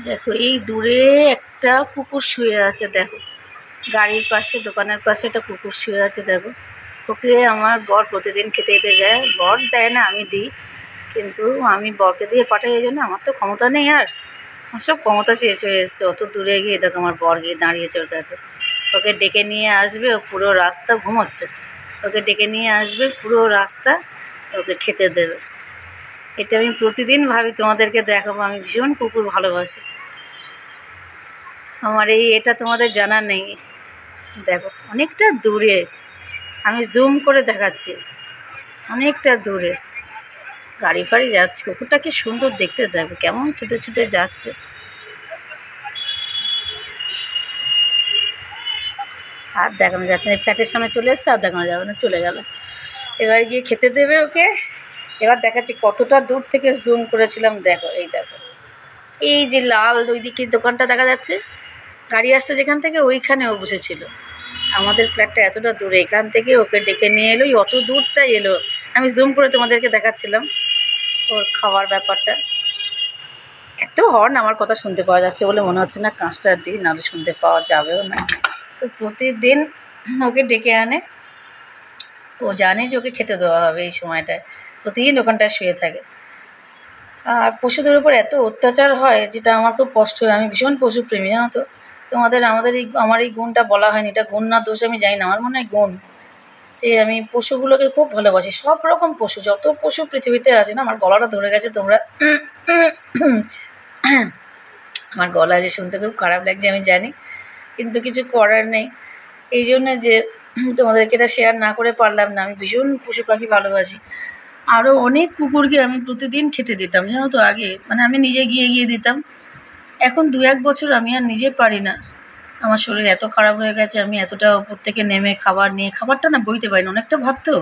দেখো এই দূরে একটা কুকুর শুয়ে আছে, দেখো গাড়ির পাশে, দোকানের পাশে একটা কুকুর শুয়ে আছে। দেখো ওকে আমার বর প্রতিদিন খেতে দিতে যায়, বর দেয় না, আমি দিই, কিন্তু আমি বরকে দিয়ে পাঠাই, এই জন্য আমার তো ক্ষমতা নেই। আর আমার সব ক্ষমতা শেষ হয়ে এসছে। অত দূরে গিয়ে দেখো আমার বর গিয়ে দাঁড়িয়েছে ওর কাছে, ওকে ডেকে নিয়ে আসবে। ও পুরো রাস্তা ঘুমোচ্ছে, ওকে ডেকে নিয়ে আসবে, পুরো রাস্তা ওকে খেতে দেবে। এটা আমি প্রতিদিন ভাবি তোমাদেরকে দেখাবো, আমি ভীষণ কুকুর ভালোবাসি। আমার এটা তোমাদের জানা নেই। দেখো অনেকটা দূরে, আমি জুম করে দেখাচ্ছি, অনেকটা দূরে গাড়ি ফাড়ি যাচ্ছে। কুকুরটা কি সুন্দর দেখতে, দেখো কেমন ছুটে ছুটে যাচ্ছে। আর দেখানো যাচ্ছে না, ফ্ল্যাটের সামনে চলে এসছে, আর দেখানো যাবে না, চলে গেল। এবার গিয়ে খেতে দেবে ওকে। এবার দেখাচ্ছি কতটা দূর থেকে জুম করেছিলাম। দেখো এই দেখো, এই যে লাল ওই দিকে দোকানটা দেখা যাচ্ছে, গাড়ি আসছে যেখান থেকে, ওইখানে ও বসেছিল। আমাদের ফ্ল্যাটটা এতটা দূরে, এখান থেকে ওকে ডেকে নিয়ে এলো, অত দূরটা এলো। আমি জুম করে তোমাদেরকে দেখাচ্ছিলাম ওর খাওয়ার ব্যাপারটা। এত হর্ন, আমার কথা শুনতে পাওয়া যাচ্ছে বলে মনে হচ্ছে না কাঁচটা দিই, নাহলে শুনতে পাওয়া যাবেও না। তো প্রতিদিন ওকে ডেকে আনে, ও জানে যে ওকে খেতে দেওয়া হবে এই সময়টায়, প্রতিদিন ওখানটায় শুয়ে থাকে। আর পশুদের উপর এত অত্যাচার হয়, যেটা আমার খুব কষ্ট হয়। আমি ভীষণ পশুপ্রেমী, জানো তো। আমার এই গুণটা বলা হয়নি, এটা গুণ না দোষ আমি জানি না, আমার মনে হয় গুণ, যে আমি পশুগুলোকে খুব ভালোবাসি। সব রকম পশু, যত পশু পৃথিবীতে আছে না, আমার গলাটা ধরে গেছে তোমরা আমার গলা যে শুনতে খুব খারাপ লাগছে আমি জানি, কিন্তু কিছু করার নেই। এই জন্যে যে তোমাদেরকে এটা শেয়ার না করে পারলাম না। আমি ভীষণ পশু পাখি ভালোবাসি। আরও অনেক কুকুরকে আমি প্রতিদিন খেতে দিতাম, জানো তো। আগে মানে আমি নিজে গিয়ে গিয়ে দিতাম। এখন 2-1 বছর আমি আর নিজে পারি না। আমার শরীর এত খারাপ হয়ে গেছে, আমি এতটা ওপর থেকে নেমে খাবার নিয়ে, খাবারটা না বইতে পারি না, অনেকটা ভাত তো,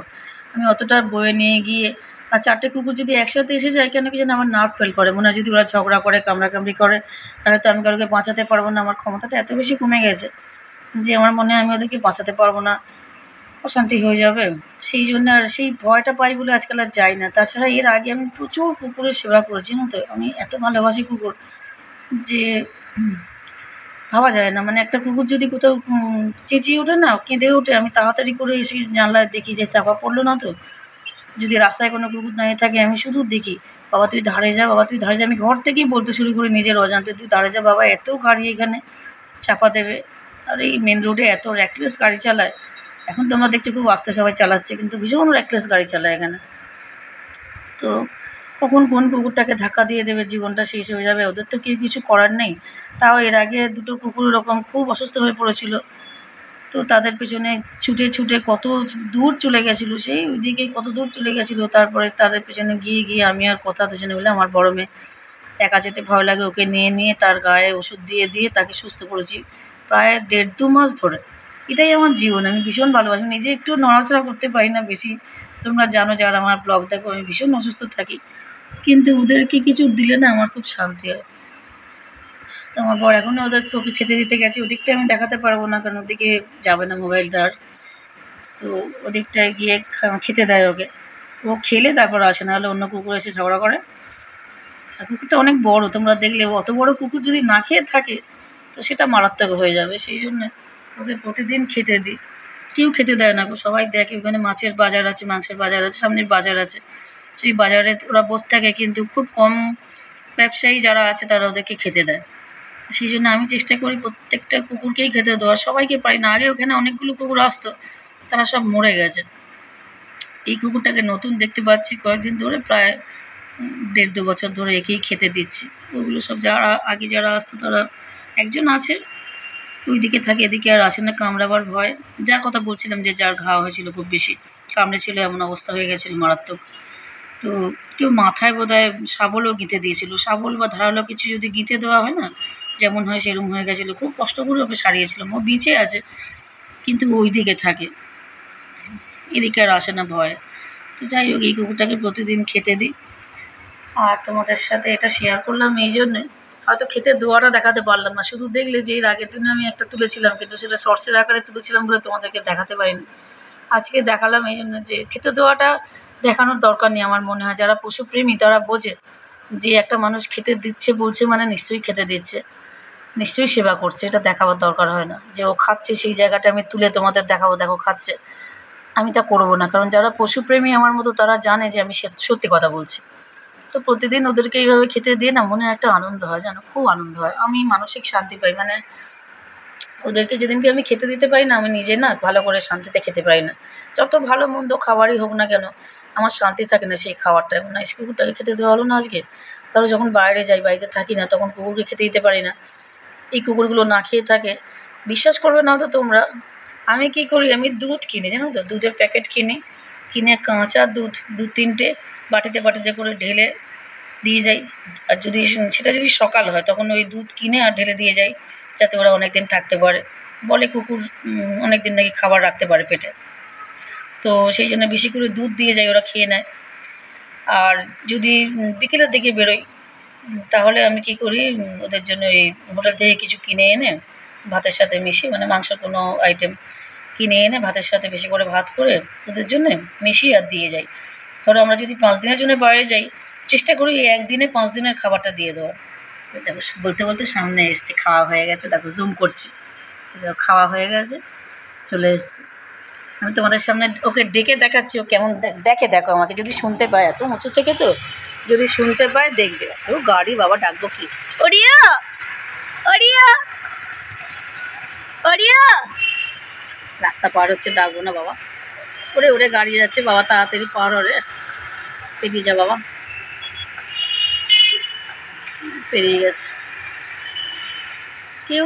আমি অতটা বয়ে নিয়ে গিয়ে। আর 4টে কুকুর যদি একসাথে এসে যায়, কেন কি যেন আমার নার্ভ ফেল করে, মনে হয় যদি ওরা ঝগড়া করে, কামড়াকামড়ি করে, তাহলে তো আমি কাউকে বাঁচাতে পারবো না। আমার ক্ষমতাটা এত বেশি কমে গেছে যে আমার মনে হয় আমি ওদেরকে বাঁচাতে পারবো না, অশান্তি হয়ে যাবে। সেই জন্য আর সেই ভয়টা পাই বলে আজকাল আর যাই না। তাছাড়া এর আগে আমি প্রচুর কুকুরের সেবা করেছি, জানো তো। আমি এত ভালোবাসি কুকুর যে ভাবা যায় না। মানে একটা কুকুর যদি কোথাও চেঁচিয়ে ওঠে না, কেঁদে ওঠে, আমি তাড়াতাড়ি করে এসে জানলায় দেখি যে চাপা পড়লো না তো। যদি রাস্তায় কোনো কুকুর দাঁড়িয়ে থাকে, আমি শুধু দেখি, বাবা তুই ধারে যা, বাবা তুই ধারে যা। আমি ঘর থেকেই বলতে শুরু করি নিজের অজান্তে, তুই ধারে যা বাবা, এত গাড়ি এখানে চাপা দেবে। আর এই মেন রোডে এত র্যাকলেস গাড়ি চালায়। এখন তোমরা দেখছো খুব আস্তে সবাই চালাচ্ছে, কিন্তু ভীষণ র্যাকলেস গাড়ি চালায় এখানে। তো কখন কোন কুকুরটাকে ধাক্কা দিয়ে দেবে, জীবনটা শেষ হয়ে যাবে, ওদের তো কেউ কিছু করার নেই। তাও এর আগে 2টো কুকুর এরকম খুব অসুস্থ হয়ে পড়েছিল, তো তাদের পেছনে ছুটে ছুটে কত দূর চলে গেছিলো, সেই ওইদিকে কত দূর চলে গেছিলো। তারপরে তাদের পেছনে গিয়ে গিয়ে আমি আর কথা দুজনে মিলে, আমার বড় মেয়ে, একা যেতে ভয় লাগে, ওকে নিয়ে নিয়ে তার গায়ে ওষুধ দিয়ে দিয়ে তাকে সুস্থ করেছি প্রায় 1.5-2 মাস ধরে। এটাই আমার জীবন, আমি ভীষণ ভালোবাসি। নিজে একটু নড়াচড়া করতে পারি না বেশি, তোমরা জানো যারা আমার ব্লগ দেখো, আমি ভীষণ অসুস্থ থাকি, কিন্তু ওদেরকে কিছু দিলে না আমার খুব শান্তি হয়। তো আমার বর এখনও ওকে খেতে দিতে গেছে, ওদিকটা আমি দেখাতে পারবো না, কারণ ওদিকে যাবে না মোবাইলটা আর। তো ওদিকটায় গিয়ে খেতে দেয় ওকে, ও খেলে তারপর আসে, নাহলে অন্য কুকুর এসে ঝগড়া করে। আর কুকুরটা অনেক বড়, তোমরা দেখলে, অত বড় কুকুর যদি না খেয়ে থাকে তো সেটা মারাত্মক হয়ে যাবে। সেই জন্যে ওকে প্রতিদিন খেতে দিই। কেউ খেতে দেয় না গো, সবাই দেখে ওখানে মাছের বাজার আছে, মাংসের বাজার আছে, সামনের বাজার আছে, সেই বাজারে ওরা বসে থাকে, কিন্তু খুব কম ব্যবসায়ী যারা আছে তারা ওদেরকে খেতে দেয়। সেই জন্য আমি চেষ্টা করি প্রত্যেকটা কুকুরকেই খেতে দেওয়ার, সবাইকে পারি না। আগে ওখানে অনেকগুলো কুকুর আসতো, তারা সব মরে গেছে। এই কুকুরটাকে নতুন দেখতে পাচ্ছি কয়েকদিন ধরে, প্রায় 1.5-2 বছর ধরে একেই খেতে দিচ্ছি। ওগুলো সব যারা আগে যারা আসতো তারা, একজন আছে ওইদিকে থাকে, এদিকে আর আসে না, কামড়াবার ভয়। যার কথা বলছিলাম যে যার ঘা হয়েছিল খুব বেশি, কামড়েছিল, এমন অবস্থা হয়ে গেছিল মারাত্মক। তো কেউ মাথায় বোধহয় শাবলও গিঁথে দিয়েছিল, শাবল বা ধারালো কিছু যদি গিঁথে দেওয়া হয় না, যেমন হয় সেরকম হয়ে গেছিলো। খুব কষ্ট করে ওকে সারিয়েছিলাম, ও বেঁচে আছে, কিন্তু ওই দিকে থাকে, এদিকে আর আসে না ভয়ে। তো যাই হোক, এই কুকুরটাকে প্রতিদিন খেতে দিই। আর তোমাদের সাথে এটা শেয়ার করলাম এই জন্যে, হয়তো খেতে দেওয়াটা দেখাতে পারলাম না, শুধু দেখলে যে এর আগের দিনে আমি একটা তুলেছিলাম, কিন্তু সেটা শর্টসের আকারে তুলেছিলাম বলে তোমাদেরকে দেখাতে পারিনি। আজকে দেখালাম এই জন্য, যে খেতে দেওয়াটা দেখানোর দরকার নেই। আমার মনে হয় যারা পশুপ্রেমী তারা বোঝে যে একটা মানুষ খেতে দিচ্ছে বলছে মানে নিশ্চয়ই খেতে দিচ্ছে, নিশ্চয়ই সেবা করছে, এটা দেখাবার দরকার হয় না যে ও খাচ্ছে সেই জায়গাটা আমি তুলে তোমাদের দেখাবো দেখো খাচ্ছে। আমি তা করবো না, কারণ যারা পশুপ্রেমী আমার মতো তারা জানে যে আমি সত্যি কথা বলছি। তো প্রতিদিন ওদেরকে এইভাবে খেতে দিয়ে না মনে একটা আনন্দ হয়, জানো, খুব আনন্দ হয়, আমি মানসিক শান্তি পাই। মানে ওদেরকে যেদিনকে আমি খেতে দিতে পারি না, আমি নিজে না ভালো করে শান্তিতে খেতে পারি না। যত ভালো মন্দ খাবারই হোক না কেন, আমার শান্তি থাকে না সেই খাবারটা। না কুকুরটাকে খেতে দেওয়া হলো না আজকে, তাহলে যখন বাইরে যাই, বাড়িতে থাকি না, তখন কুকুরকে খেতে দিতে পারি না। এই কুকুরগুলো না খেয়ে থাকে, বিশ্বাস করবে না তো তোমরা, আমি কী করি, আমি দুধ কিনি, জানো তো, দুধের প্যাকেট কিনি, কিনে কাঁচা দুধ 2-3টে বাটিতে বাটিতে করে ঢেলে দিয়ে যাই। আর সেটা যদি সকাল হয় তখন ওই দুধ কিনে আর ঢেলে দিয়ে যাই, যাতে ওরা অনেক দিন থাকতে পারে। বলে কুকুর অনেক দিন নাকি খাবার রাখতে পারে পেটে, তো সেই জন্য বেশি করে দুধ দিয়ে যাই, ওরা খেয়ে নেয়। আর যদি বিকেলের দিকে বেরোই, তাহলে আমি কী করি, ওদের জন্য এই হোটেল থেকে কিছু কিনে এনে ভাতের সাথে মিশিয়ে, মানে মাংসের কোনো আইটেম কিনে এনে ভাতের সাথে বেশি করে ভাত করে ওদের জন্যে মিশিয়ে আর দিয়ে যাই। ধরো আমরা যদি 5 দিনের জন্য বাইরে যাই, চেষ্টা করি এই একদিনে 5 দিনের খাবারটা দিয়ে দেওয়ার। দেখো বলতে বলতে সামনে এসছে, খাওয়া হয়ে গেছে, দেখো জুম করছি, খাওয়া হয়ে গেছে, চলে এসছে। আমি তোমাদের সামনে ওকে ডেকে দেখাচ্ছি, ও কেমন দেখে, দেখো আমাকে যদি শুনতে পায়, এত উঁচু থেকে তো, যদি শুনতে পায় দেখবে। ও গাড়ি বাবা, ডাকবো কি, ওরিয়া ওরিয়া ওরিয়া, রাস্তা পার হচ্ছে, ডাকবো না বাবা, ওরে ওরে গাড়ি যাচ্ছে বাবা, তাড়াতাড়ি পার ওরে, পেরিয়ে যা বাবা, পেরিয়ে গেছে। কেউ